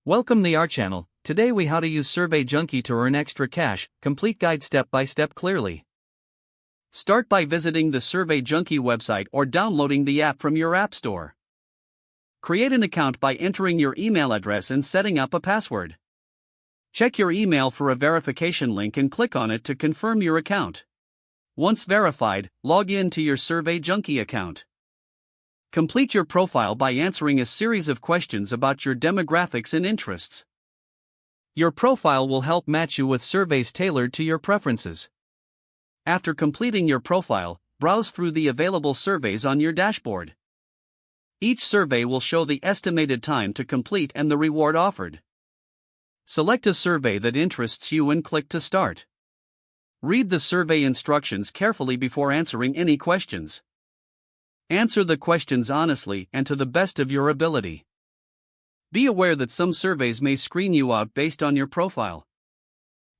Welcome to our channel. Today we how to use Survey Junkie to earn extra cash, complete guide step by step clearly. Start by visiting the Survey Junkie website or downloading the app from your app store. Create an account by entering your email address and setting up a password. Check your email for a verification link and click on it to confirm your account. Once verified, log in to your Survey Junkie account. Complete your profile by answering a series of questions about your demographics and interests. Your profile will help match you with surveys tailored to your preferences. After completing your profile, browse through the available surveys on your dashboard. Each survey will show the estimated time to complete and the reward offered. Select a survey that interests you and click to start. Read the survey instructions carefully before answering any questions. Answer the questions honestly and to the best of your ability. Be aware that some surveys may screen you out based on your profile.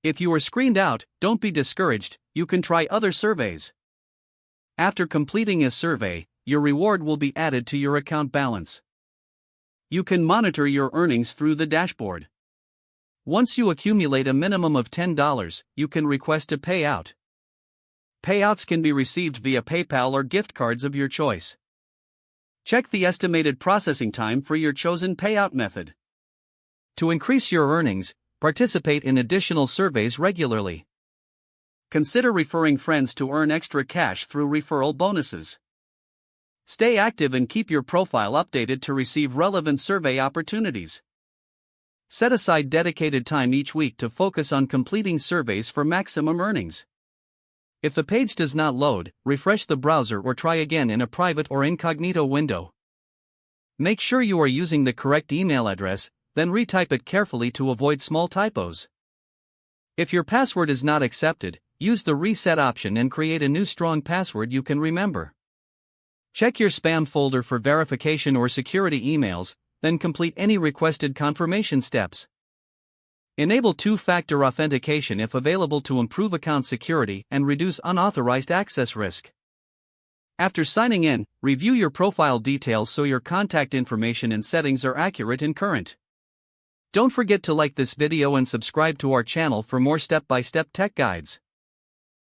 If you are screened out, don't be discouraged, you can try other surveys. After completing a survey, your reward will be added to your account balance. You can monitor your earnings through the dashboard. Once you accumulate a minimum of $10, you can request a payout. Payouts can be received via PayPal or gift cards of your choice. Check the estimated processing time for your chosen payout method. To increase your earnings, participate in additional surveys regularly. Consider referring friends to earn extra cash through referral bonuses. Stay active and keep your profile updated to receive relevant survey opportunities. Set aside dedicated time each week to focus on completing surveys for maximum earnings. If the page does not load, refresh the browser or try again in a private or incognito window. Make sure you are using the correct email address, then retype it carefully to avoid small typos. If your password is not accepted, use the reset option and create a new strong password you can remember. Check your spam folder for verification or security emails, then complete any requested confirmation steps. Enable two-factor authentication if available to improve account security and reduce unauthorized access risk. After signing in, review your profile details so your contact information and settings are accurate and current. Don't forget to like this video and subscribe to our channel for more step-by-step tech guides.